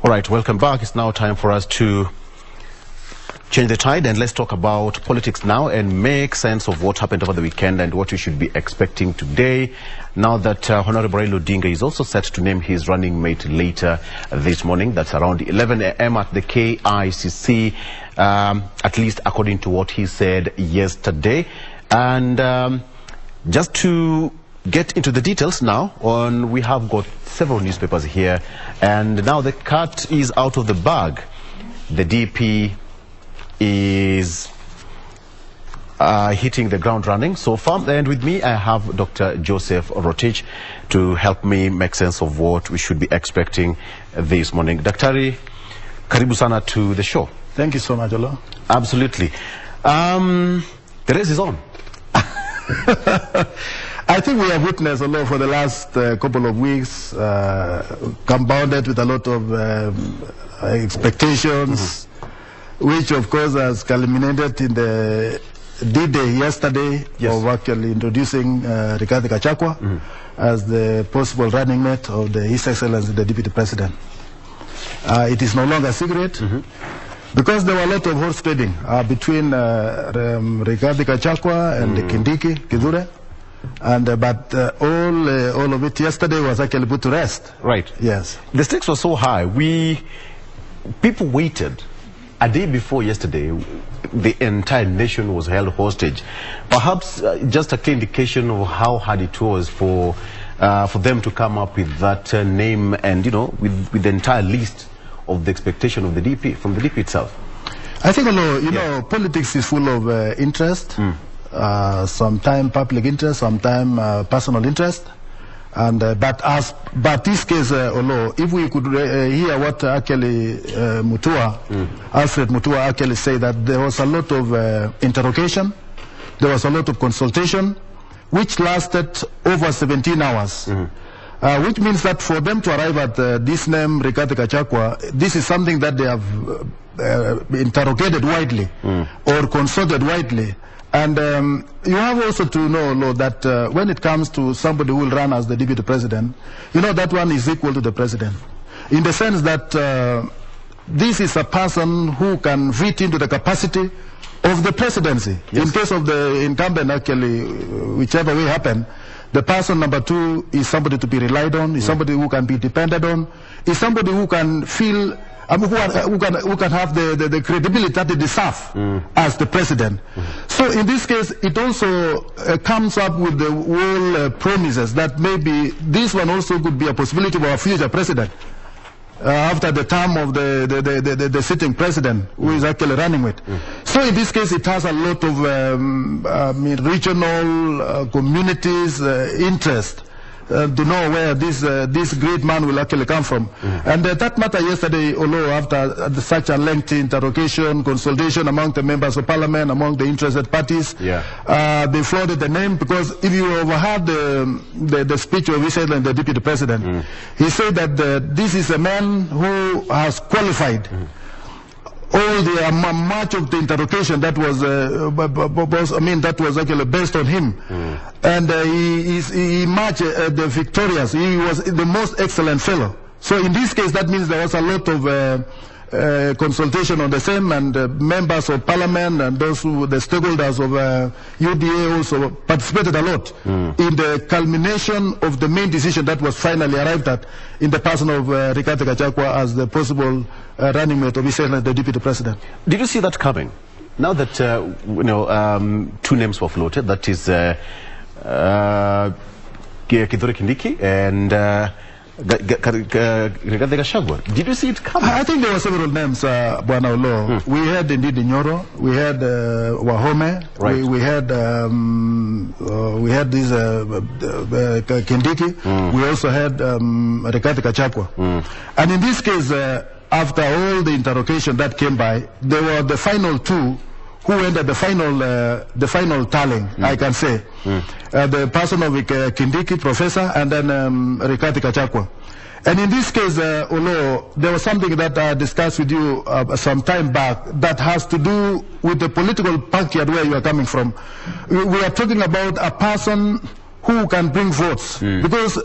All right, welcome back. It's now time for us to change the tide and let's talk about politics now and make sense of what happened over the weekend and what we should be expecting today. Now that Honorable Raila Odinga is also set to name his running mate later this morning. That's around 11 a.m. at the KICC, at least according to what he said yesterday. And just to get into the details now, we have got several newspapers here, and now the cat is out of the bag. The DP is hitting the ground running so far, and with me I have Dr. Joseph Rotich to help me make sense of what we should be expecting this morning. Daktari, karibu sana to the show. Thank you so much, Olo. Absolutely. The race is on. I think we have witnessed a lot for the last couple of weeks, compounded with a lot of expectations, which of course has culminated in the D-Day yesterday of actually introducing Rigathi Gachagua as the possible running mate of the His Excellency, the Deputy President. It is no longer a secret, because there were a lot of horse trading between Rigathi Gachagua and Kindiki, Kithure. And but all of it yesterday was actually put to rest. Right. Yes. The stakes were so high. People waited. A day before yesterday, the entire nation was held hostage. Perhaps just a clear indication of how hard it was for them to come up with that name and, with the entire list of the expectation of the DP, from the DP itself. I think, you know, politics is full of interest. Sometimes public interest, sometimes personal interest, and but this case, if we could hear what actually Alfred Mutua actually said, that there was a lot of interrogation, there was a lot of consultation, which lasted over 17 hours. Which means that for them to arrive at this name, Rigathi Gachagua, this is something that they have interrogated widely or consulted widely. And you have also to know, that when it comes to somebody who will run as the Deputy President, that one is equal to the President. In the sense that this is a person who can fit into the capacity of the presidency. Yes. In case of the incumbent, actually, whichever way happen, the person number two is somebody to be relied on, is somebody who can be depended on, is somebody who can feel, who can have the credibility that they deserve as the president. So in this case, it also comes up with the whole promises that maybe this one also could be a possibility for a future president after the term of the sitting president who is actually running with. So in this case, it has a lot of regional communities interest to know where this great man will actually come from. And that matter yesterday, although after such a lengthy interrogation, consultation among the members of parliament, among the interested parties, they floated the name, because if you overheard the speech of His Excellency, the Deputy President, he said that this is a man who has qualified all the much of the interrogation that was that was actually based on him, and he emerged the victorious. He was the most excellent fellow. So in this case, that means there was a lot of consultation on the same, and members of parliament and those who, the stakeholders of UDA also participated a lot in the culmination of the main decision that was finally arrived at in the person of Rigathi Gachagua as the possible running mate of His Excellency, the Deputy President. Did you see that coming? Now that two names were floated, that is Kithure Kindiki and Rigathi Gachagua. Did you see it coming? I think there were several names, Bwana Olo. We had indeed Nyoro, we had Wahome, right. we had this Kindiki, we also had Rigathi Gachagua. And in this case, after all the interrogation that came by, there were the final two who ended the final tallying, I can say. The person of Kindiki, Professor, and then Rigathi Gachagua. And in this case, although there was something that I discussed with you some time back that has to do with the political backyard where you are coming from. We are talking about a person who can bring votes. Because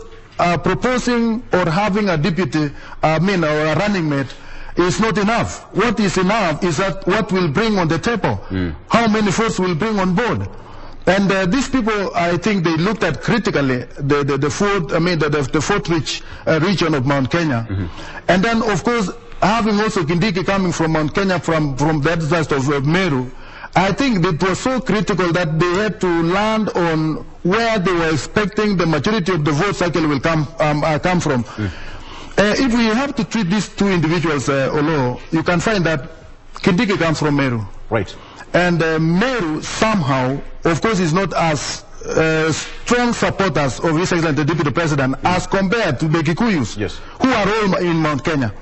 proposing or having a deputy, or a running mate is not enough. What is enough is that what will bring on the table, how many votes will bring on board. And these people, I think they looked at critically the fourth region of Mount Kenya. And then, of course, having also Kindiki coming from Mount Kenya, from the other side of Meru, I think it was so critical that they had to land on where they were expecting the majority of the votes actually will come from. If we have to treat these two individuals, Olo, you can find that Kindiki comes from Meru. Right. And Meru somehow, of course, is not as strong supporters of His Excellency the Deputy President as compared to the Kikuyus, who are all in Mount Kenya.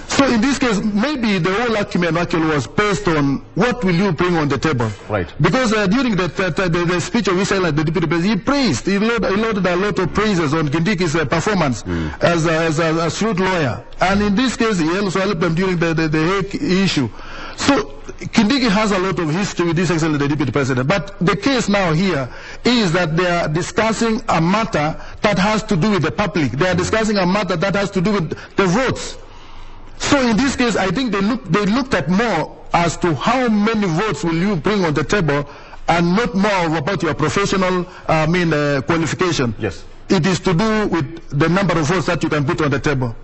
So in this case, maybe the whole argument actually was based on what will you bring on the table. Right. Because during the speech of His Excellency the Deputy President, he praised, he loaded a lot of praises on Kindiki's performance as a shrewd lawyer. And in this case, he also helped them during the Hague issue. So Kindiki has a lot of history with His Excellency the Deputy President. But the case now here is that they are discussing a matter that has to do with the public. They are discussing a matter that has to do with the votes. So in this case, I think they looked at more as to how many votes will you bring on the table, and not more about your professional qualification. Yes. It is to do with the number of votes that you can put on the table.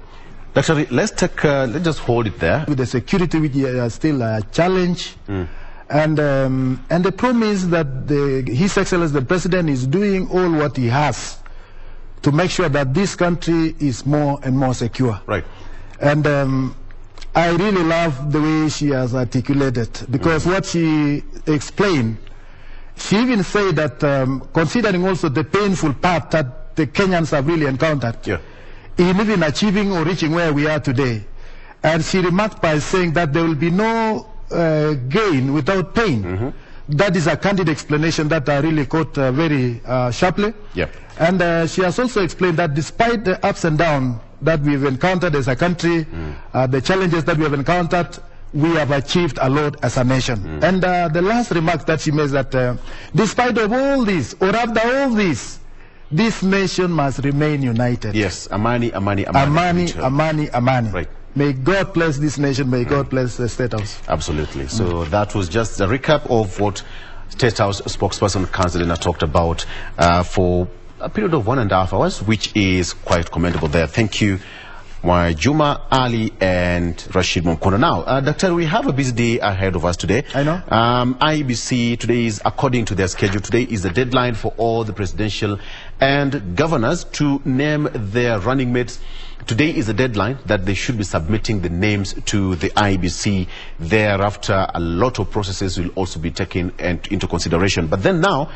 Actually, let's just hold it there. With the security, which is still a challenge, and the promise that His Excellency the President is doing all what he has to make sure that this country is more and more secure. Right. And I really love the way she has articulated, because what she explained, she even said that considering also the painful path that the Kenyans have really encountered, in even achieving or reaching where we are today. And she remarked by saying that there will be no gain without pain. That is a candid explanation that I really caught very sharply. And she has also explained that despite the ups and downs that we've encountered as a country, the challenges that we have encountered, we have achieved a lot as a nation. And the last remark that she made that despite of all this, or after all this nation must remain united. Yes, Amani, Amani, Amani, Amani, Amani. Right. May God bless this nation, may God bless the State House. Absolutely. So that was just a recap of what State House spokesperson Kanzalina talked about for a period of 1.5 hours, which is quite commendable there. Thank you, Juma, Ali, and Rashid Mumkono. Now, Doctor, we have a busy day ahead of us today. I know. IEBC today is, according to their schedule, today is the deadline for all the presidential and governors to name their running mates. Today is the deadline that they should be submitting the names to the IEBC. Thereafter, a lot of processes will also be taken into consideration. But then now,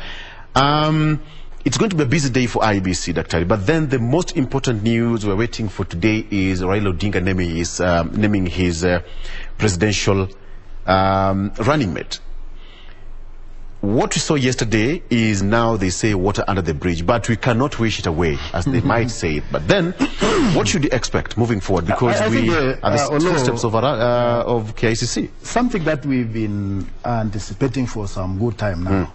it's going to be a busy day for IEBC, Dr. But then the most important news we're waiting for today is Raila Odinga naming his presidential running mate. What we saw yesterday is now they say water under the bridge, but we cannot wish it away, as they might say it. But then, what should you expect moving forward? Because we are the steps of KICC. Something that we've been anticipating for some good time now.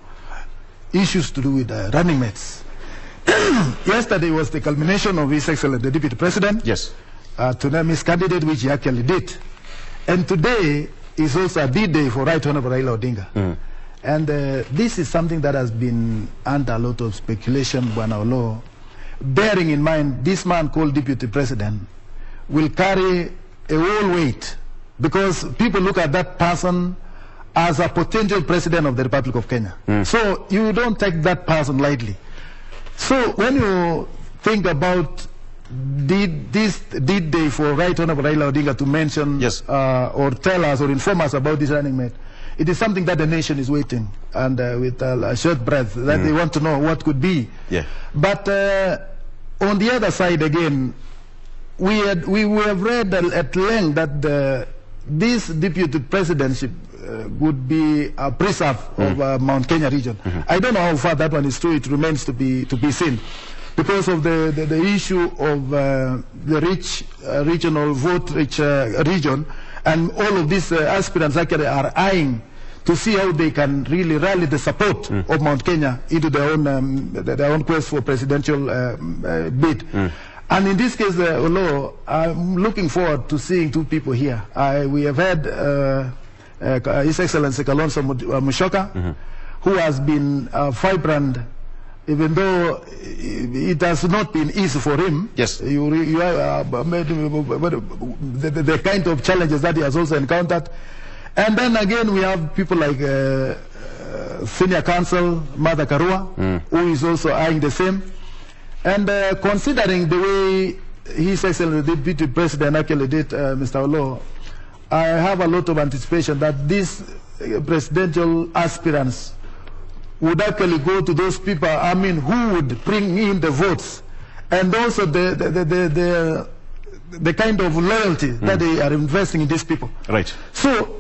Issues to do with running mates. Yesterday was the culmination of His Excellency the Deputy President to name his candidate, which he actually did. And today is also a big day for Right Honorable Raila Odinga. And this is something that has been under a lot of speculation, Bwana, bearing in mind this man called Deputy President will carry a whole weight, because people look at that person as a potential president of the Republic of Kenya. So you don't take that person lightly. So when you think about this day for Right Honorable Raila Odinga to mention or tell us or inform us about this running mate, it is something that the nation is waiting and with a short breath that they want to know what could be. But on the other side again, we have read at length that this deputy presidency would be a preserve of Mount Kenya region. I don't know how far that one is true. It remains to be seen, because of the issue of the rich regional vote rich region, and all of these aspirants actually are eyeing to see how they can really rally the support of Mount Kenya into their own quest for presidential bid. And in this case, I'm looking forward to seeing two people here. We have had His Excellency Kalonzo Musyoka, who has been vibrant, even though it has not been easy for him. Yes. You have the kind of challenges that he has also encountered. And then again, we have people like Senior Counsel Martha Karua, who is also eyeing the same. And considering the way His Excellency the Deputy President actually did, Mr. Olo, I have a lot of anticipation that these presidential aspirants would actually go to those people, I mean, who would bring in the votes, and also the kind of loyalty that they are investing in these people. Right. So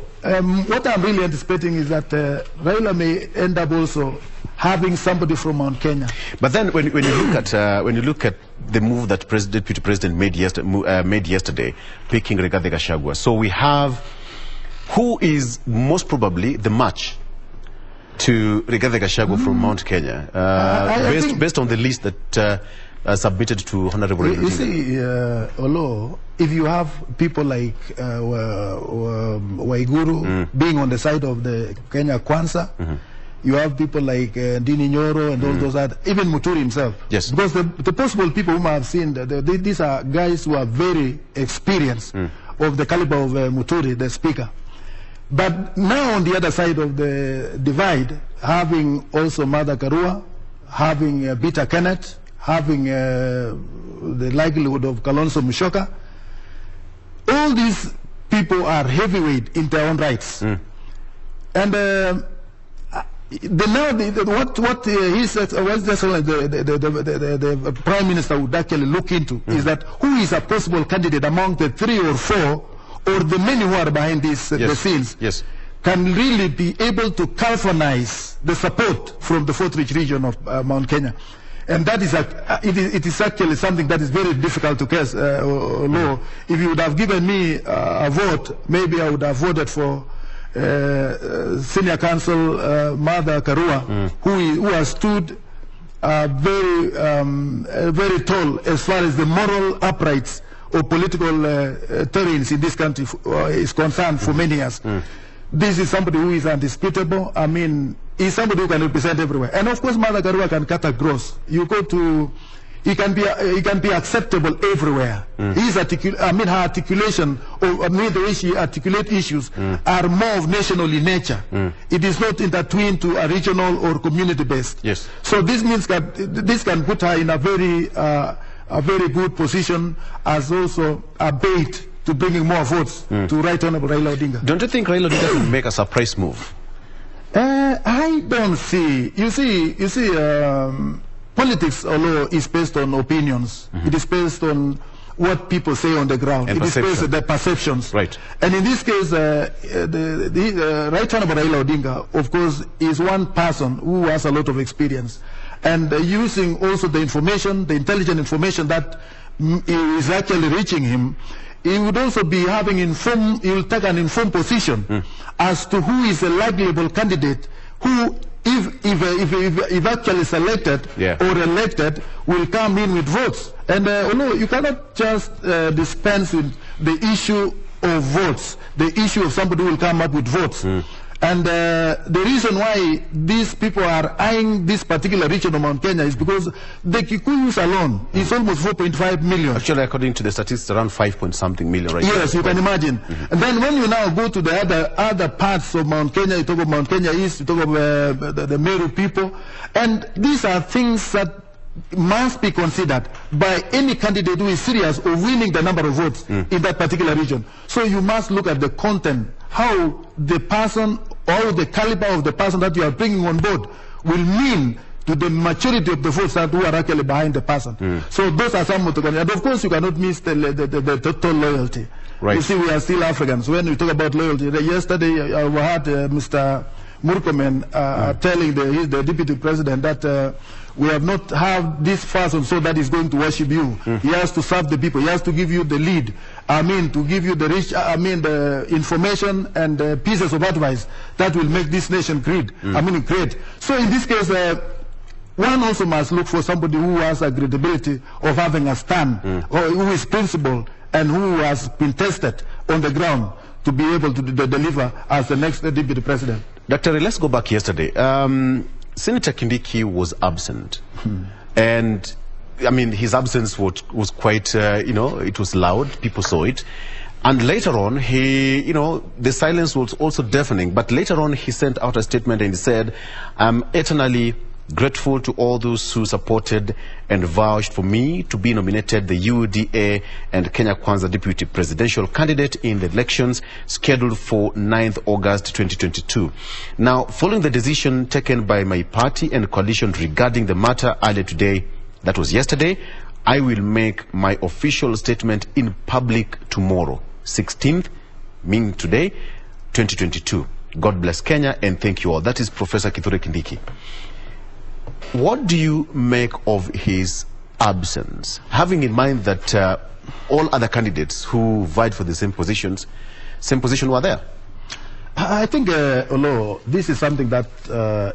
what I'm really anticipating is that Raila may end up also having somebody from Mount Kenya. But then, when you look at the move that Deputy President made yesterday, picking Rigathi Gachagua, so we have who is most probably the match to Rigathi Gachagua from Mount Kenya, based on the list that submitted to Honorable. You see, Olo, if you have people like Waiguru being on the side of the Kenya Kwanza, you have people like Ndini Nyoro and all those other, even Muturi himself. Yes. Because the possible people whom I have seen, these are guys who are very experienced of the caliber of Muturi, the speaker. But now on the other side of the divide, having also Martha Karua, having Peter Kenneth, having the likelihood of Kalonzo Musyoka, all these people are heavyweight in their own rights. And the Prime Minister would actually look into is that who is a possible candidate among the 3 or 4 or the many who are behind these the scenes can really be able to galvanize the support from the Fourth Ridge region of Mount Kenya. And that is it is actually something that is very difficult to guess. If you would have given me a vote, maybe I would have voted for Senior Counsel Martha Karua, who has stood very tall as far as the moral uprights or political terrains in this country is concerned for many years. This is somebody who is undisputable. I mean, he's somebody who can represent everywhere. And of course, Martha Karua can cut across. You go to, he can be acceptable everywhere. Her articulation, or the way she articulates issues, are more of national in nature. It is not intertwined to a regional or community based. Yes. So this means that this can put her in a very good position as also a bait to bringing more votes to Right Honorable Raila Odinga. Don't you think Raila Odinga will make a surprise move? I don't see. You see, politics, although is based on opinions, it is based on what people say on the ground. And it is based on their perceptions. Right. And in this case, the Right Honorable Raila Odinga, of course, is one person who has a lot of experience. And using also the information, the intelligent information that is actually reaching him, he would also be having he will take an informed position as to who is a likable candidate who, if actually selected or elected, will come in with votes. And although you cannot just dispense with the issue of votes, the issue of somebody who will come up with votes. And the reason why these people are eyeing this particular region of Mount Kenya is because the Kikuyus alone is almost 4.5 million. Actually, according to the statistics, around 5-point-something million right now. Yes, you can imagine. And then when you now go to the other parts of Mount Kenya, you talk about Mount Kenya East, you talk about the Meru people, and these are things that must be considered by any candidate who is serious of winning the number of votes in that particular region. So you must look at the content, how the person or the caliber of the person that you are bringing on board will mean to the majority of the votes that who are actually behind the person. So those are some of the content. And of course, you cannot miss the total loyalty. Right. You see, we are still Africans. When we talk about loyalty, yesterday we had Mr. Murkomen telling the Deputy President that We have not have this person so that is going to worship you. He has to serve the people. He has to give you the lead. To give you the rich, the information and pieces of advice that will make this nation great. So in this case, one also must look for somebody who has a credibility of having a stand, or who is principled and who has been tested on the ground to be able to deliver as the next deputy president. Dr. Let's go back yesterday. Senator Kindiki was absent. And, his absence was quite, it was loud. People saw it. And later on, the silence was also deafening. But later on, he sent out a statement and he said, I'm eternally grateful to all those who supported and vouched for me to be nominated the UDA and Kenya Kwanza deputy presidential candidate in the elections scheduled for 9th August 2022. Now, following the decision taken by my party and coalition regarding the matter earlier today, that was yesterday, I will make my official statement in public tomorrow, 16th, meaning today, 2022. God bless Kenya and thank you all. That is Professor Kithure Kindiki. What do you make of his absence, having in mind that all other candidates who vied for the same position were there? I think, this is something that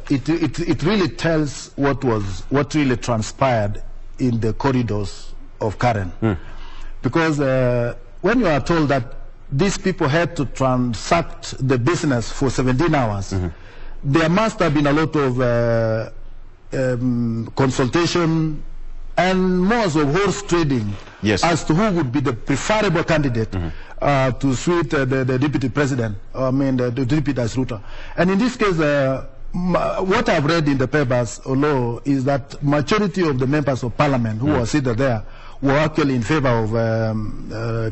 it really tells what really transpired in the corridors of Karen. Because when you are told that these people had to transact the business for 17 hours, there must have been a lot of consultation and more of horse trading as to who would be the preferable candidate to suit the deputy president, the deputy as Ruto. And in this case, what I've read in the papers, is that majority of the members of parliament who were seated there were actually in favor of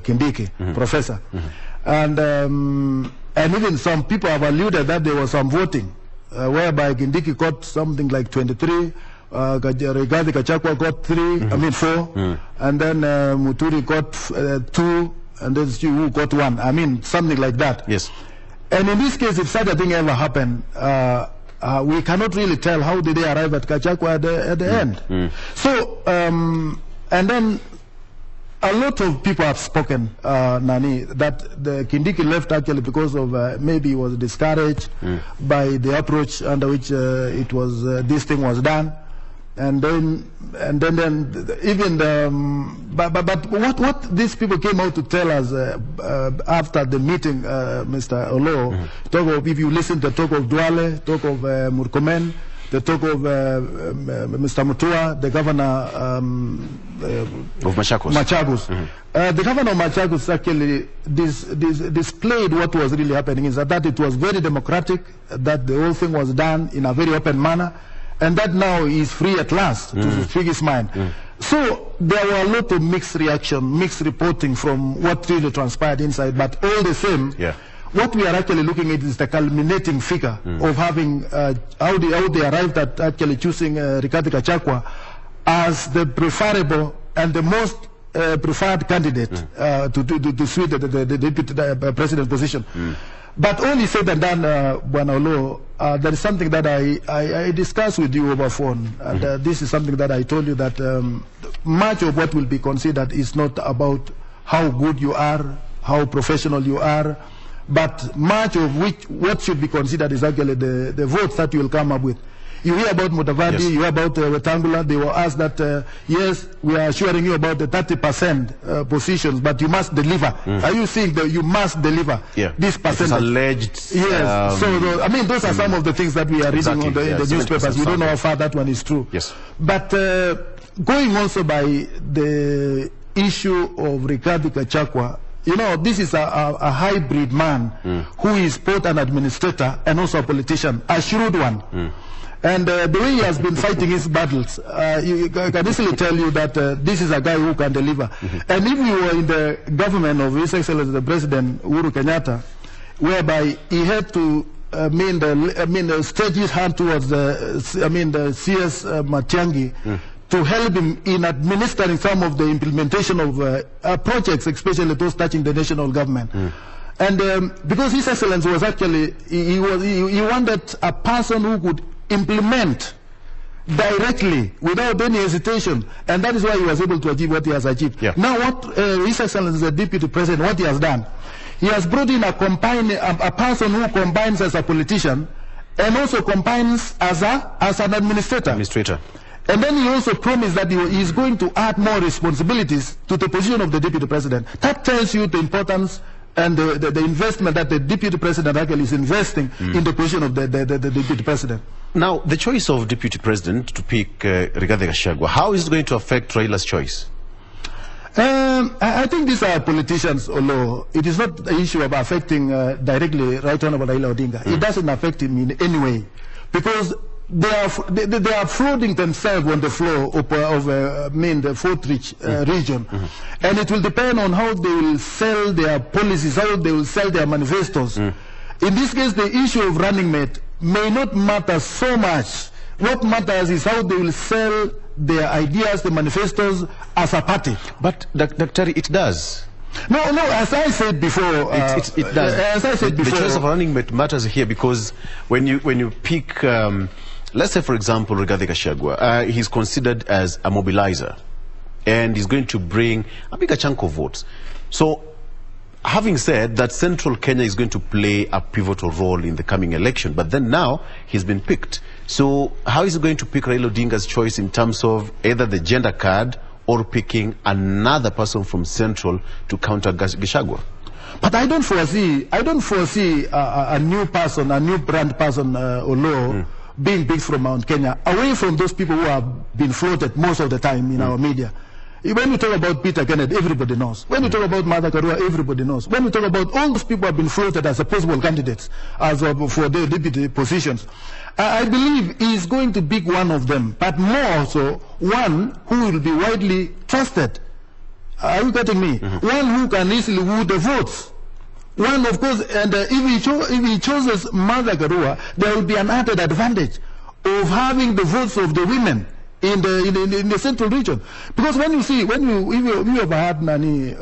Kindiki, Professor. And even some people have alluded that there was some voting whereby Kindiki got something like 23, Rigathi Gachagua got 4, and then Muturi got 2, and then who got 1. Something like that. Yes. And in this case, if such a thing ever happened, we cannot really tell how did they arrive at Gachagua at the end. So, and then a lot of people have spoken, Nani, that the Kindiki left actually because of maybe he was discouraged by the approach under which this thing was done, and then even but what these people came out to tell us after the meeting, Mr. Olo, talk of, if you listen to talk of Duale, talk of Murkomen, the talk of Mr. Mutua, the governor of Machakos. The governor of Machakos actually displayed what was really happening, is that it was very democratic, that the whole thing was done in a very open manner, and that now he is free at last to speak his mind. So there were a lot of mixed reaction, mixed reporting from what really transpired inside, but all the same, what we are actually looking at is the culminating figure of having how they arrived at actually choosing Rigathi Gachagua as the preferable and the most preferred candidate to suit the deputy president position. But only said and done, Buanolo, there is something that I discussed with you over phone, and this is something that I told you that much of what will be considered is not about how good you are, how professional you are, but much of what should be considered is actually the votes that you will come up with. You hear about Mudavadi, you hear about Wetangula, they were asked that, yes, we are assuring you about the 30% positions, but you must deliver. Are you saying that you must deliver this percentage? It's alleged. Yes, so those are some of the things that we are reading on the newspapers. We don't know how far that one is true. Yes. But going also by the issue of Rigathi Gachagua, this is a hybrid man who is both an administrator and also a politician, a shrewd one. And the way he has been fighting his battles, I can easily tell you that this is a guy who can deliver. And if we were in the government of His Excellency the President Uhuru Kenyatta, whereby he had to stretch his hand towards the CS Matiang'i to help him in administering some of the implementation of projects, especially those touching the national government. And because His Excellency was actually, he wanted a person who could implement directly, without any hesitation, and that is why he was able to achieve what he has achieved. Yeah. Now, what His Excellency the Deputy President, what he has done, he has brought in a person who combines as a politician and also combines as an administrator. And then he also promised that he is going to add more responsibilities to the position of the Deputy President. That tells you the importance and the investment that the Deputy President actually is investing in the position of the Deputy President. Now, the choice of Deputy President to pick Rigathi Gachagua, how is it going to affect Raila's choice? I think these are politicians, although it is not the issue of affecting directly Right Honorable Raila Odinga. It doesn't affect him in any way, because they are floating themselves on the floor of the Fort Rich region, and it will depend on how they will sell their policies, how they will sell their manifestos. In this case, the issue of running mate may not matter so much. What matters is how they will sell their ideas, the manifestos, as a party. But, Dr. it does. No, as I said before, it does. As I said before, the choice of running mate matters here, because when you pick, let's say for example, Rigathi Gachagua, he's considered as a mobilizer, and he's going to bring a bigger chunk of votes. So, having said that, Central Kenya is going to play a pivotal role in the coming election, but then now he's been picked. So how is he going to pick Raila Odinga's choice in terms of either the gender card or picking another person from Central to counter Gachagua? But I don't foresee a new person, a new brand person, being picked from Mount Kenya, away from those people who have been floated most of the time in our media. When we talk about Peter Kenneth, everybody knows. When we talk about Martha Karua, everybody knows. When we talk about all those people who have been floated as a possible candidates for their deputy positions, I believe he is going to pick one of them, but more so one who will be widely trusted. Are you getting me? One who can easily woo the votes. One, of course, and if he chooses Martha Karua, there will be an added advantage of having the votes of the women in the central region, because when you see, we have had Nani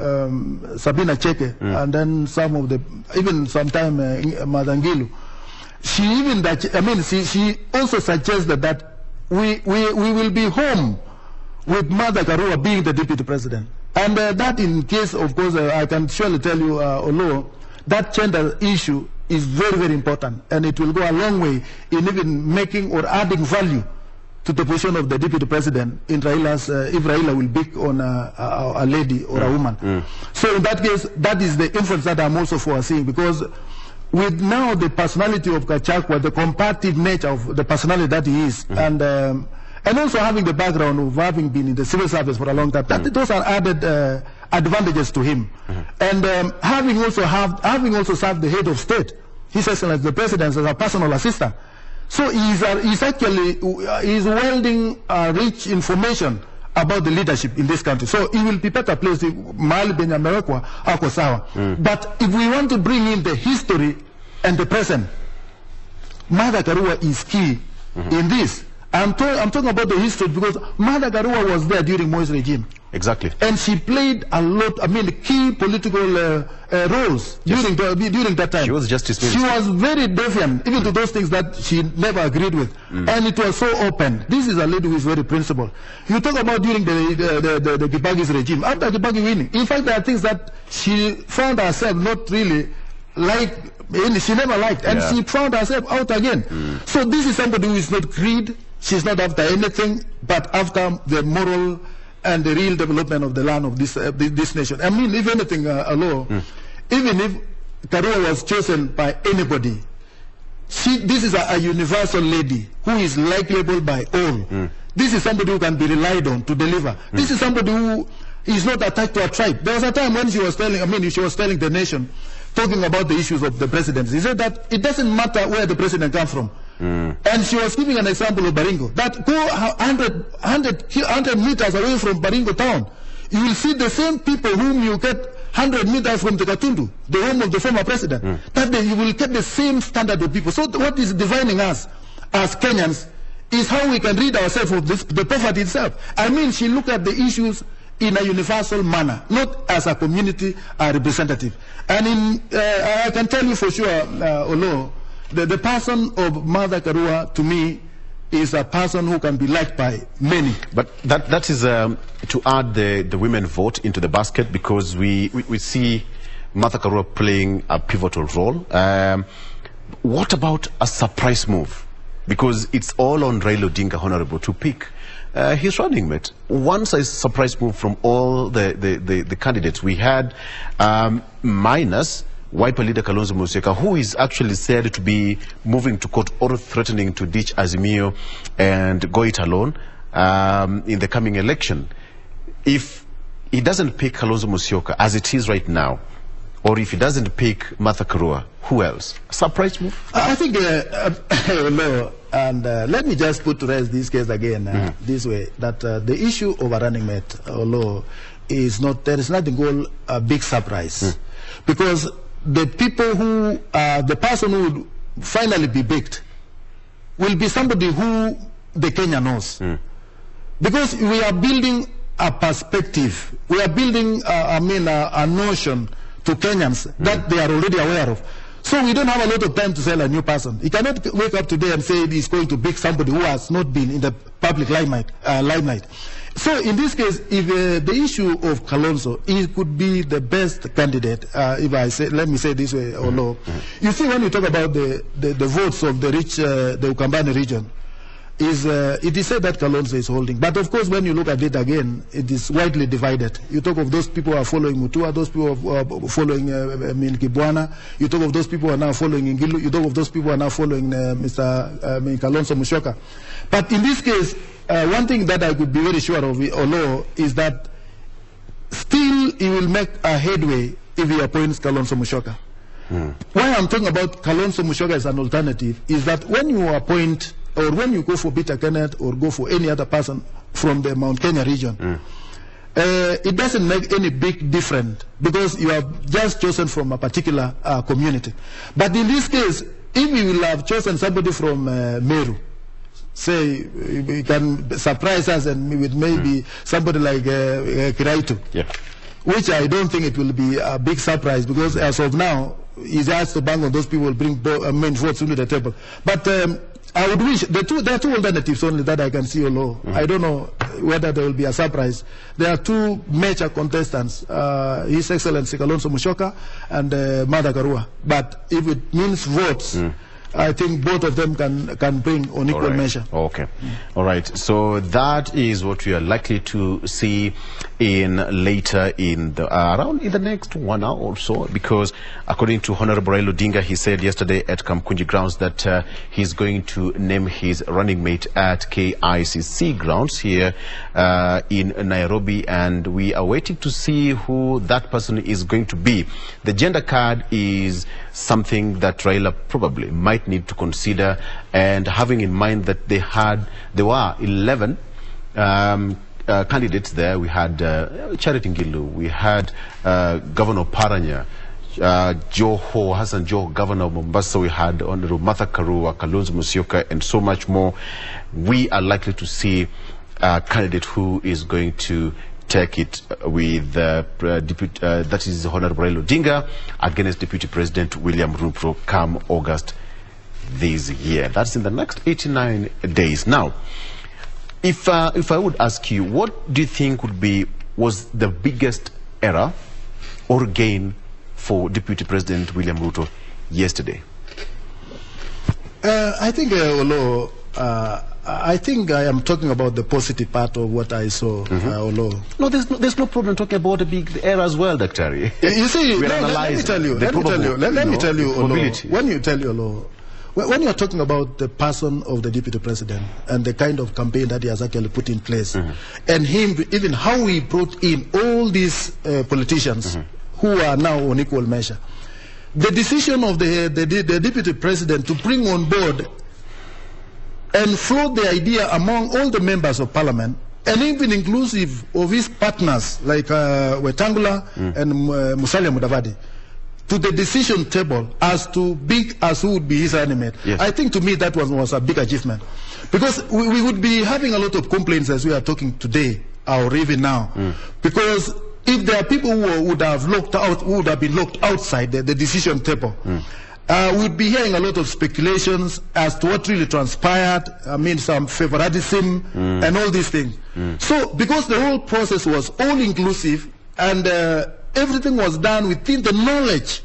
Sabina Cheke, and then some of the, even sometime Madangilu, she even she also suggested that we will be home with Martha Karua being the deputy president, and that in case, of course, I can surely tell you, Olo, that gender issue is very, very important, and it will go a long way in even making or adding value to the position of the deputy president in Raila's, if Raila will pick on a lady or a woman. So in that case, that is the influence that I'm also foreseeing, because with now the personality of Gachagua, the comparative nature of the personality that he is, and also having the background of having been in the civil service for a long time, those are added advantages to him. And having also served the head of state, His Excellency the President, as a personal assistant. So he's actually wielding rich information about the leadership in this country. So he will be better placed if Mahali Benyamerekwa ako sawa. But if we want to bring in the history and the present, Martha Karua is key in this. I'm talking about the history because Martha Karua was there during Moi's regime. Exactly. And she played a lot, key political roles during that time. She was Justice Minister. She was very defiant, even to those things that she never agreed with. And it was so open. This is a lady who is very principled. You talk about during the Kibagi's regime, after Kibagi winning, in fact, there are things that she found herself not really she never liked, and she found herself out again. So this is somebody who is not greed. She's not after anything, but after the moral and the real development of the land of this nation. If anything, even if Karua was chosen by anybody, this is a universal lady who is likable by all. This is somebody who can be relied on to deliver. This is somebody who is not attached to a tribe. There was a time when she was telling the nation, talking about the issues of the presidency. He said that it doesn't matter where the president comes from. And she was giving an example of Baringo, that go 100 meters away from Baringo town, you will see the same people whom you get 100 meters from the Katundu, the home of the former president, that you will get the same standard of people. So what is defining us as Kenyans is how we can rid ourselves of the poverty itself. She looked at the issues in a universal manner, not as a community representative. And I can tell you for sure, Olo, the person of Martha Karua, to me, is a person who can be liked by many. But that is to add the women vote into the basket, because we see Martha Karua playing a pivotal role. What about a surprise move? Because it's all on Raila Odinga, Honorable, to pick his running mate. Once a surprise move from all the candidates. We had minus Wiper leader Kalonzo Musyoka, who is actually said to be moving to court or threatening to ditch Azimio and go it alone in the coming election. If he doesn't pick Kalonzo Musyoka as it is right now, or if he doesn't pick Martha Karua, who else? Surprise move? I think, no, and let me just put to rest this case again this way, that the issue of a running mate, although is not, there is nothing called a big surprise. Because the people who, the person who would finally be picked will be somebody who the Kenya knows. Because we are building a perspective, we are building, a notion to Kenyans that they are already aware of. So we don't have a lot of time to sell a new person. He cannot wake up today and say he's going to pick somebody who has not been in the public limelight. So in this case, if the issue of Kalonzo, he could be the best candidate, if I say, let me say this way, or no. You see, when you talk about the votes of the rich, the Ukambani region, it is said that Kalonzo is holding. But of course, when you look at it again, it is widely divided. You talk of those people who are following Mutua, those people who are following Kibwana. You talk of those people who are now following Ngilu. You talk of those people who are now following Kalonzo Musyoka. But in this case, one thing that I could be very sure of, is that still he will make a headway if he appoints Kalonzo Musyoka. Why I'm talking about Kalonzo Musyoka as an alternative is that when you appoint, or when you go for Peter Kenneth or go for any other person from the Mount Kenya region, it doesn't make any big difference because you have just chosen from a particular community. But in this case, if you will have chosen somebody from Meru, say, he can surprise us and with maybe somebody like Kiraitu, which I don't think it will be a big surprise because as of now, he's asked to bang on those people, bring main votes into the table. But I would wish, there are two alternatives only that I can see, I don't know whether there will be a surprise. There are two major contestants, His Excellency Kalonzo Musyoka and Martha Karua. But if it means votes, I think both of them can bring on equal measure. Okay. All right. So that is what we are likely to see later in the around in the next 1 hour or so, because according to Honorable Raila Odinga, he said yesterday at Kamkunji grounds that he's going to name his running mate at KICC grounds here in Nairobi, and we are waiting to see who that person is going to be. The gender card is something that Raila probably might need to consider, and having in mind that there were 11 candidates there. We had Charity Ngilu, we had Governor Paranya, Hassan Joho, Governor of Mombasa, we had Honorable Martha Karua, Kalonzo Musyoka, and so much more. We are likely to see a candidate who is going to take it with that is Honorable Raila Odinga against Deputy President William Ruto come August this year. That's in the next 89 days. Now, if I would ask you, what do you think was the biggest error or gain for Deputy President William Ruto yesterday? I think, I think I am talking about the positive part of what I saw. No, there's no problem talking about the big error as well, Dr. You see, let me tell you, when you're talking about the person of the Deputy President and the kind of campaign that he has actually put in place, and him, even how he brought in all these politicians who are now on equal measure, the decision of the Deputy President to bring on board and float the idea among all the members of Parliament, and even inclusive of his partners like Wetangula and Musalia Mudavadi, to the decision table as to big as who would be his running mate. I think to me that was a big achievement. Because we would be having a lot of complaints as we are talking today, or even now. Because if there are people who would have been locked outside the decision table, we'd be hearing a lot of speculations as to what really transpired. I mean, some favoritism and all these things. So, because the whole process was all-inclusive and everything was done within the knowledge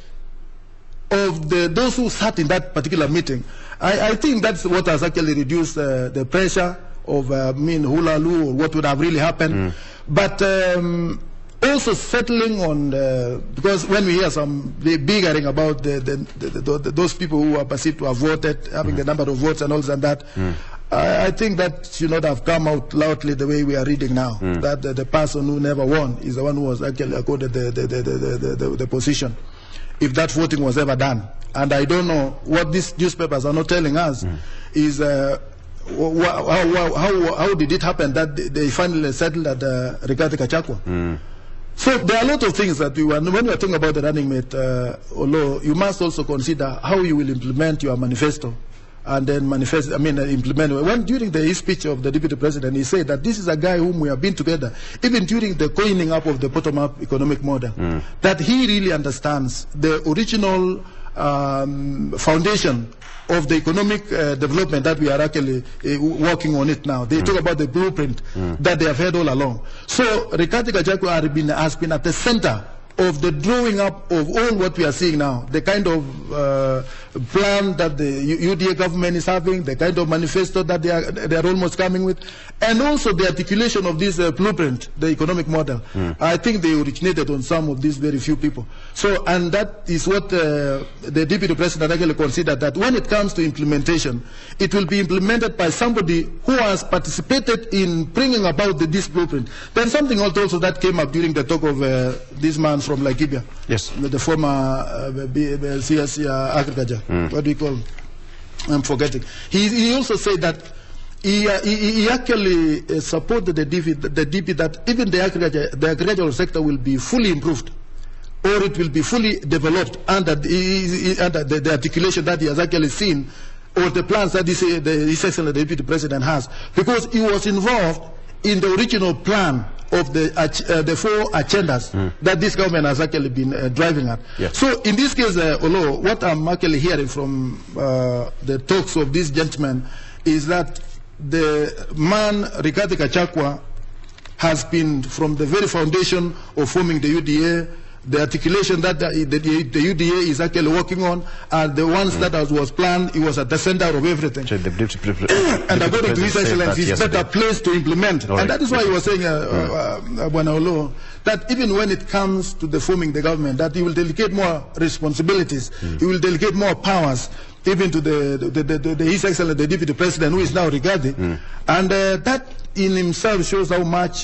of those who sat in that particular meeting, I think that's what has actually reduced the pressure of hula-loo or what would have really happened. But also settling on, because when we hear some bickering about those people who are perceived to have voted, having the number of votes and all that, I think that should not have come out loudly the way we are reading now. That the person who never won is the one who was actually accorded the position, if that voting was ever done. And I don't know what these newspapers are not telling us is how did it happen that they finally settled at Rigathi Gachagua. So there are a lot of things that when we are talking about the running mate, you must also consider how you will implement your manifesto. And then implement. When during his speech of the Deputy President, he said that this is a guy whom we have been together, even during the coining up of the bottom-up economic model, that he really understands the original foundation of the economic development that we are actually working on it now. They talk about the blueprint that they have had all along. So Rigathi Gachagua has been at the center of the drawing up of all what we are seeing now, the kind of plan that the UDA government is having, the kind of manifesto that they are almost coming with, and also the articulation of this blueprint, the economic model. I think they originated on some of these very few people. So, and that is what the Deputy President actually considered, that when it comes to implementation, it will be implemented by somebody who has participated in bringing about this blueprint. Then something also that came up during the talk of this man from Laikipia, yes, the former CSC agriculture. What do you call him? I'm forgetting. He also said that he actually supported the DP that even the agricultural sector will be fully improved, or it will be fully developed under the articulation that he has actually seen, or the plans that His Excellency the Deputy President has, because he was involved in the original plan of the 4 agendas that this government has actually been driving at. Yes. So in this case, what I'm actually hearing from the talks of this gentleman is that the man, Rigathi Gachagua, has been from the very foundation of forming the UDA, the articulation that the UDA is actually working on, and the ones that was planned, it was at the center of everything. So and according to His Excellency, it's better place to implement. Right. And that is why he was saying, that even when it comes to the forming the government, that he will delegate more responsibilities, he will delegate more powers, even to His Excellency, the Deputy President, who is now Rigathi, and that in himself shows how much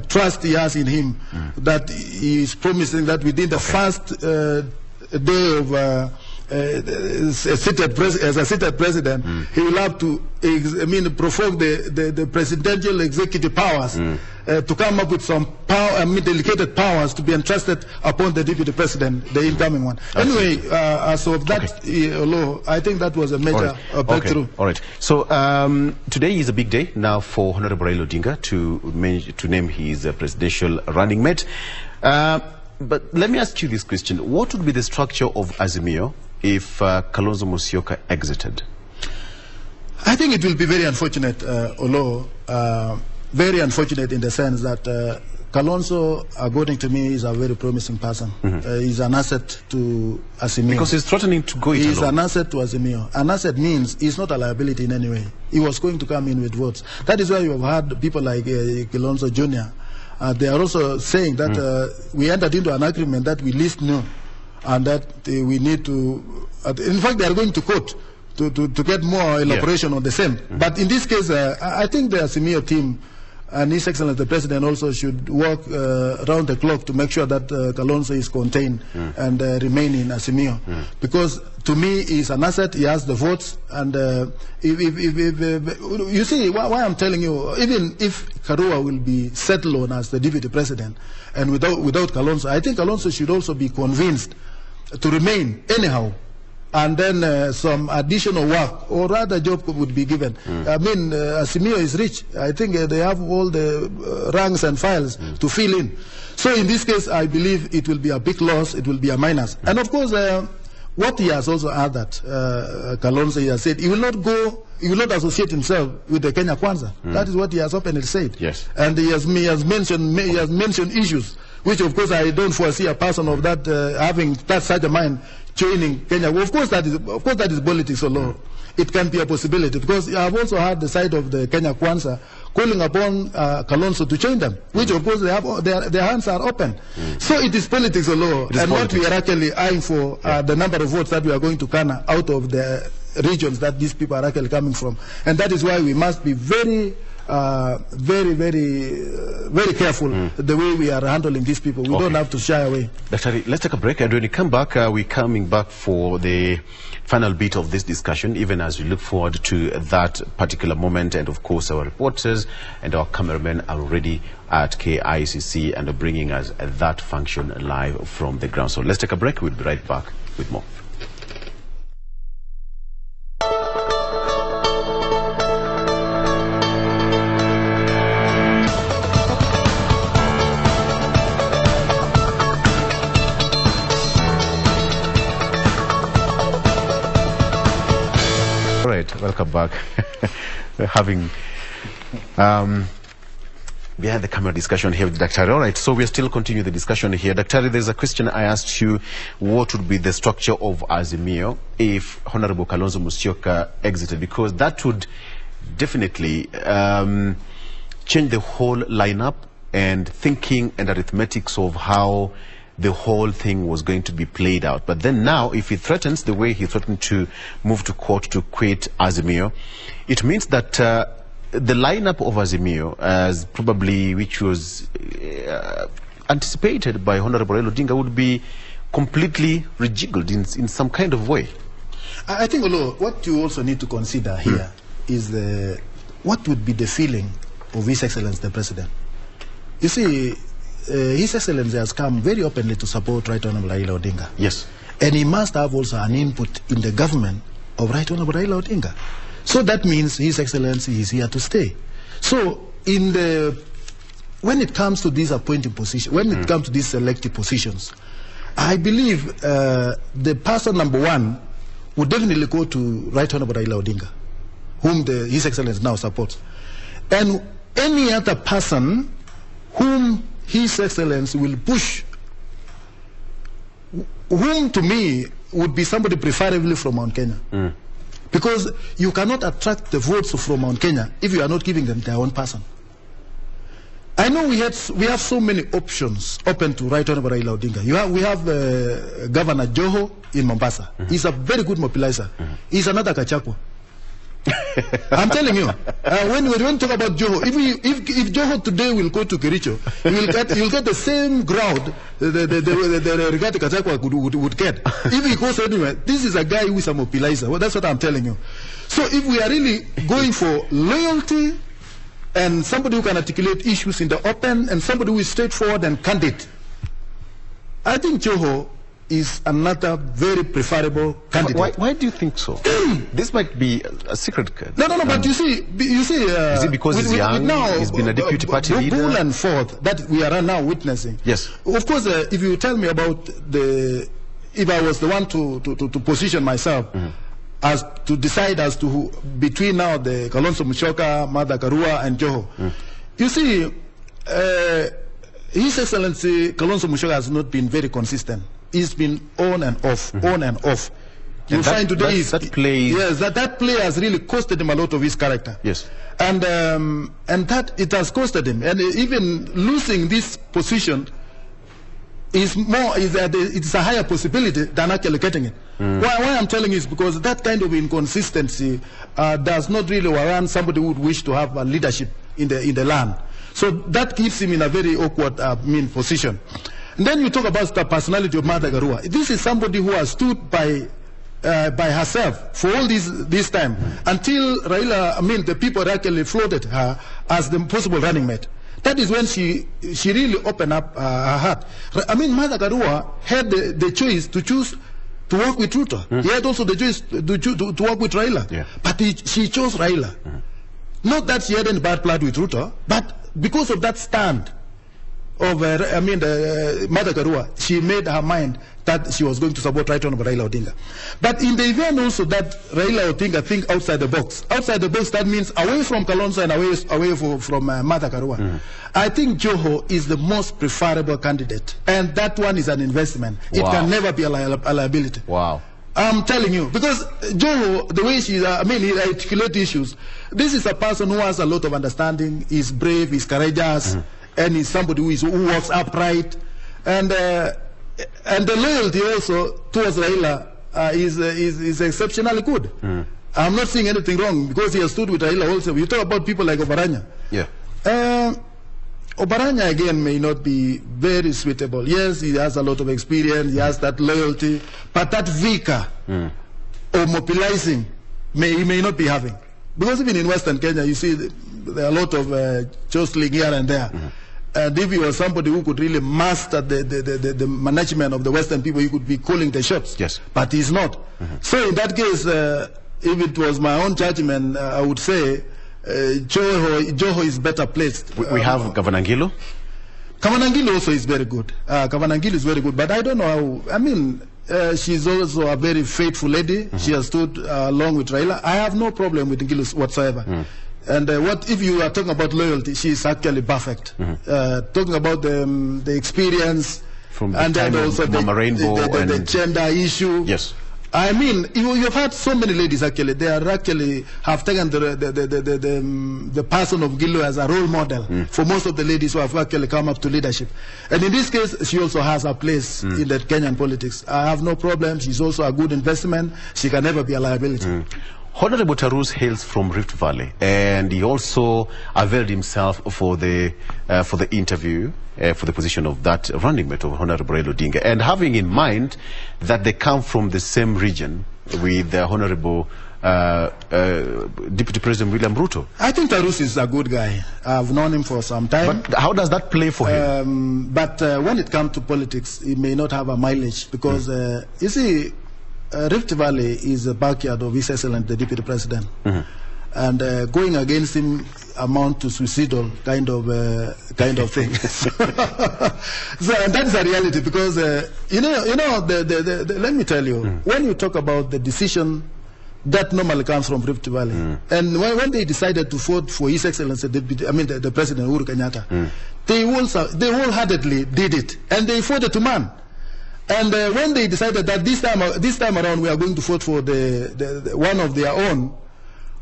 trust he has in him, that he is promising that within the first day of as a seated president, he will have to provoke the presidential executive powers to come up with some power, delegated powers to be entrusted upon the Deputy President, the incoming one. Anyway, as of that law, I think that was a major breakthrough. All right. So today is a big day now for Honorable Raila Odinga to name his presidential running mate. But let me ask you this question: what would be the structure of Azimio if Kalonzo Musyoka exited? I think it will be very unfortunate, very unfortunate in the sense that Kalonzo, according to me, is a very promising person. He's an asset to Azimio. Because he's threatening to go it alone. He's an asset to Azimio. An asset means he's not a liability in any way. He was going to come in with votes. That is why you have had people like Kalonzo Jr. They are also saying that we entered into an agreement that we least knew, and that we need to, in fact, they are going to court to get more elaboration on the same. But in this case, I think the Azimio team and His Excellency the President also should work around the clock to make sure that Kalonzo is contained and remain in Azimio. Because to me, he's an asset, he has the votes, and you see, why I'm telling you, even if Karua will be settled on as the Deputy President, and without Kalonzo, I think Kalonzo should also be convinced to remain anyhow, and then some additional work or rather job would be given. I mean, Azimio is rich. I think they have all the ranks and files to fill in. So in this case, I believe it will be a big loss, it will be a minus. And of course, What he has also added, Kalonzo, he has said, he will not associate himself with the Kenya Kwanza. That is what he has openly said. Yes. And he has mentioned issues, which of course I don't foresee a person of that having such a mind joining Kenya. Well, of course that is politics alone. It can be a possibility, because I have also heard the side of the Kenya Kwanza calling upon Kalonzo to join them, which of course they have, their hands are open. So it is politics alone, and politics. What we are actually eyeing for the number of votes that we are going to garner out of the regions that these people are actually coming from, and that is why we must be very careful the way we are handling these people. We don't have to shy away. Dr. Let's take a break, and when we come back, we're coming back for the final bit of this discussion, even as we look forward to that particular moment. And of course, our reporters and our cameramen are already at KICC and are bringing us that function live from the ground. So let's take a break. We'll be right back with more. Welcome back. Having behind the camera discussion here with Dr. All right, so we are still continuing the discussion here. Dr. There's a question I asked you: what would be the structure of Azimio if Honorable Kalonzo Musyoka exited? Because that would definitely change the whole lineup and thinking and arithmetics of how the whole thing was going to be played out. But then now, if he threatens the way he threatened to move to court to quit Azimio, it means that the lineup of Azimio, as probably which was anticipated by Honorable Raila Odinga, would be completely rejiggled in some kind of way. I think, what you also need to consider here is what would be the feeling of His Excellency the President. You see, His Excellency has come very openly to support Right Honorable Raila Odinga. Yes. And he must have also an input in the government of Right Honorable Raila Odinga. So that means His Excellency is here to stay. So when it comes to these appointing positions, when it comes to these selective positions, I believe the person number one would definitely go to Right Honorable Raila Odinga, whom His Excellency now supports. And any other person whom His Excellency will push, whom to me would be somebody preferably from Mount Kenya. Because you cannot attract the votes from Mount Kenya if you are not giving them their own person. I know we have so many options open to Right Honorable Raila Odinga. We have Governor Joho in Mombasa. He's a very good mobilizer. He's another Kachako. I'm telling you, when we talk about Joho, if Joho today will go to Kericho, he'll get the same crowd the Rigathi Gachagua would get. If he goes anywhere, this is a guy who is a mobilizer. Well, that's what I'm telling you. So if we are really going for loyalty and somebody who can articulate issues in the open and somebody who is straightforward and candid, I think Joho is another very preferable candidate. Why do you think so? This might be a secret code. No, but you see, is it because he's young? Now, he's been a deputy party leader. Bull and forth that we are now witnessing. Yes. Of course, if you tell me about if I was the one to position myself as to decide as to who, between now the Kalonzo Musyoka, Martha Karua, and Joho, you see, His Excellency Kalonzo Musyoka has not been very consistent. He's been on and off, on and off. You find today that play has really costed him a lot of his character. Yes. And that it has costed him. And even losing this position is it's a higher possibility than actually getting it. Why I'm telling you is because that kind of inconsistency does not really warrant somebody who would wish to have a leadership in the land. So that keeps him in a very awkward position. And then you talk about the personality of Martha Karua. This is somebody who has stood by herself for all this time until the people actually floated her as the possible running mate. That is when she really opened up her heart. Martha Karua had the choice to choose to work with Ruto. He had also the choice to work with Raila. Yeah. But she chose Raila. Not that she had any bad blood with Ruto, but because of that stand of Martha Karua, she made her mind that that she was going to support Right Honorable Raila Odinga. But in the event also that Raila Odinga think outside the box, that means away from Kalonzo and away from Martha Karua. I think Joho is the most preferable candidate, and that one is an investment. It can never be a liability. Wow. I'm telling you, because Joho, the way she, he articulates issues, this is a person who has a lot of understanding, is brave, is courageous, and is somebody who works upright, and the loyalty also towards Raila is exceptionally good. I'm not seeing anything wrong, because he has stood with Raila also. You talk about people like Obaranya. Yeah. Obaranya again may not be very suitable. Yes, he has a lot of experience, he has that loyalty, but that vigor or mobilizing he may not be having. Because even in Western Kenya, you see there are a lot of jostling here and there. And if you are somebody who could really master the management of the Western people, you could be calling the shots. Yes. But he's not. So in that case, if it was my own judgment, I would say Joho is better placed. We have Governor Ngilu. Governor Ngilu also is very good. Governor Ngilu is very good, but I don't know how. She's also a very faithful lady. She has stood along with Raila. I have no problem with Ngilu whatsoever. And what if you are talking about loyalty? She is actually perfect. Talking about the experience from the and then also the gender issue. Yes. I mean, you've had so many ladies actually. They are actually have taken the person of Ngilu as a role model for most of the ladies who have actually come up to leadership. And in this case, she also has a place in the Kenyan politics. I have no problem. She's also a good investment. She can never be a liability. Honorable Tarus hails from Rift Valley, and he also availed himself for the interview for the position of that running mate of Honorable Raila Odinga, and having in mind that they come from the same region with the Honorable Deputy President William Ruto. I think Tarus is a good guy. I've known him for some time. But how does that play for him? But when it comes to politics, he may not have a mileage because you see, Rift Valley is the backyard of His Excellency the Deputy President, and going against him amount to suicidal kind of thing. So and that is a reality because let me tell you, when you talk about the decision that normally comes from Rift Valley, and when they decided to vote for His Excellency the President Uhuru Kenyatta, they wholeheartedly did it, and they voted to man. And when they decided that this time around we are going to vote for the one of their own,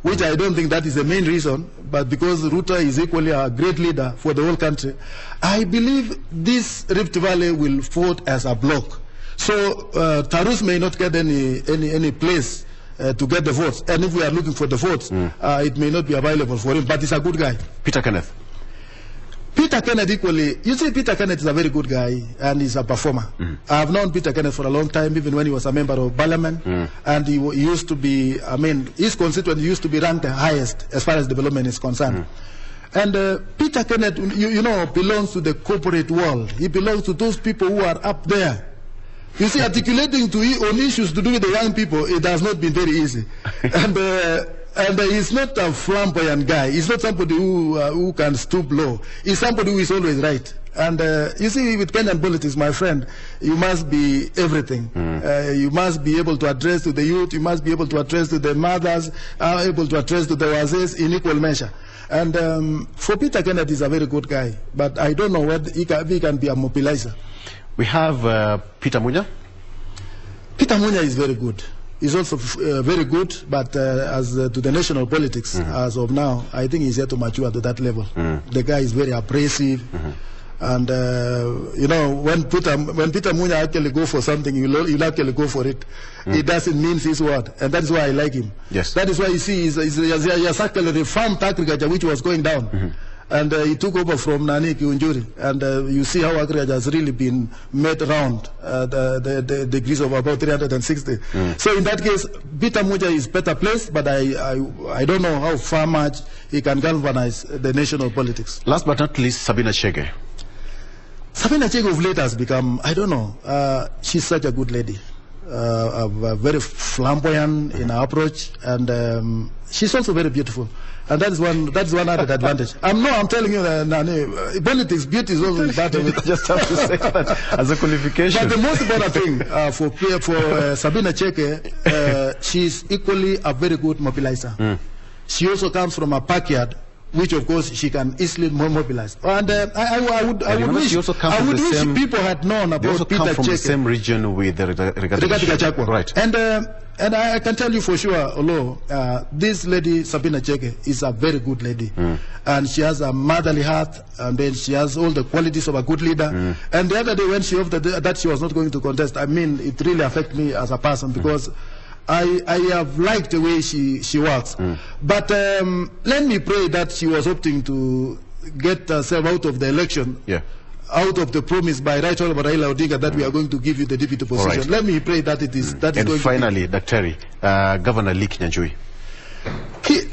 which I don't think that is the main reason, but because Ruto is equally a great leader for the whole country, I believe this Rift Valley will vote as a bloc. So Tarus may not get any place to get the votes, and if we are looking for the votes, it may not be available for him. But he's a good guy. Peter Kenneth. Peter Kenneth equally, you see, Peter Kenneth is a very good guy and he's a performer. I've known Peter Kenneth for a long time, even when he was a member of parliament, and he used to be, his constituent used to be ranked the highest as far as development is concerned. And Peter Kenneth, you know, belongs to the corporate world. He belongs to those people who are up there. You see, articulating on issues to do with the young people, it has not been very easy. And he's not a flamboyant guy. He's not somebody who can stoop low. He's somebody who is always right. And you see, with Kenyan politics, my friend, you must be everything. You must be able to address to the youth. You must be able to address to the mothers, able to address to the wazis in equal measure. And for Peter Kenneth, he's a very good guy. But I don't know whether he can be a mobilizer. We have Peter Munya. Peter Munya is very good. He's also very good, but as to the national politics, as of now, I think he's yet to mature to that level. The guy is very abrasive, and you know, when Peter Munya actually go for something, he'll actually go for it. It doesn't mean his word, and that is why I like him. Yes. That is why you see he has actually reformed agriculture, which was going down. And he took over from Nani Kiunjuri, and you see how agriculture has really been made around the degrees of about 360. So in that case, Peter Munya is better placed, but I don't know how far much he can galvanize the national politics. Last but not least, Sabina Chege. Sabina Chege of late has become, I don't know, she's such a good lady. Very flamboyant in her approach, and she's also very beautiful. And that is one added advantage. I'm telling you, politics, beauty is also that. Just have to say that as a qualification. But the most important thing for Sabina Cheke, she's equally a very good mobilizer. She also comes from a backyard, which of course she can easily mobilize. And I would wish people had known about Peter Cheke. They also come from the same region with Rigathi Gachagua. Right. And I can tell you for sure, although this lady, Sabina Cheke, is a very good lady. And she has a motherly heart, and then she has all the qualities of a good leader. And the other day when she offered that she was not going to contest, I mean, it really affected me as a person, because I have liked the way she works. But let me pray that she was opting to get herself out of the election. Yeah. Out of the promise by Right Honorable Raila Odinga that we are going to give you the deputy position. Right. Let me pray that it is that is going finally, to be. Dr. Governor Lee Kinyanjui.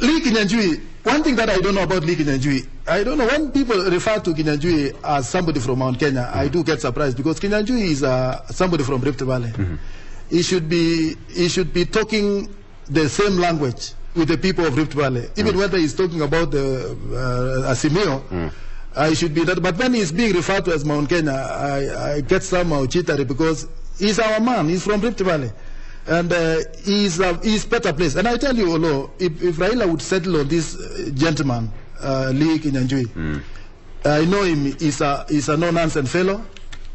Lee Kinyanjui, one thing that I don't know about Lee Kinyanjui, I don't know, when people refer to Kinyanjui as somebody from Mount Kenya, I do get surprised, because Kinyanjui is somebody from Rift Valley. He should be talking the same language with the people of Rift Valley, even whether he's talking about the Asimio. I should be that, but when he's being referred to as Mount Kenya, I get somehow jittery, because he's our man. He's from Rift Valley, and he's better placed. And I tell you, Olo, if Raila would settle on this gentleman, Lee Kinyanjui, I know him. He's a no-nonsense fellow.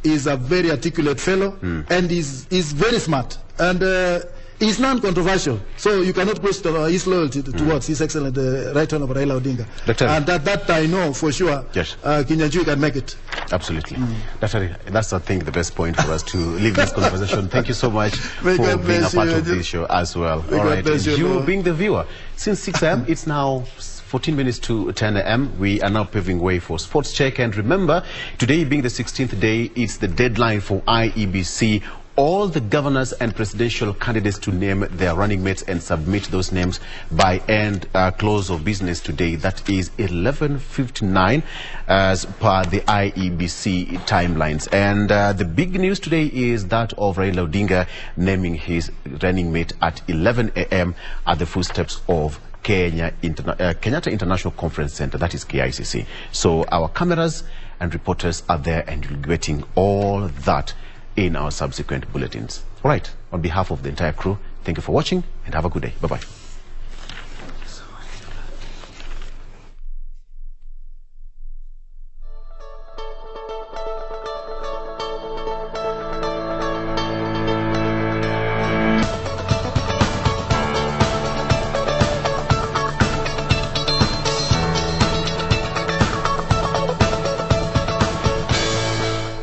He's a very articulate fellow, and he's very smart, and he's non-controversial. So you cannot question his loyalty towards His Excellency Right Honorable Raila Odinga. And that I know for sure. Yes. Kinyanjui can make it. Absolutely. That's I think the best point for us to leave this conversation. Thank you so much for being a part of this show as well. All right. You being the viewer, since 6 a.m. it's now 14 minutes to 10 a.m. We are now paving way for Sports Check. And remember, today being the 16th day, it's the deadline for IEBC. All the governors and presidential candidates to name their running mates and submit those names by close of business today. That is 11:59 as per the IEBC timelines. And the big news today is that of Raila Odinga naming his running mate at 11 a.m. at the footsteps of Kenyatta International Conference Center, that is KICC. So our cameras and reporters are there, and you'll be getting all that in our subsequent bulletins. All right, on behalf of the entire crew, thank you for watching and have a good day. Bye-bye.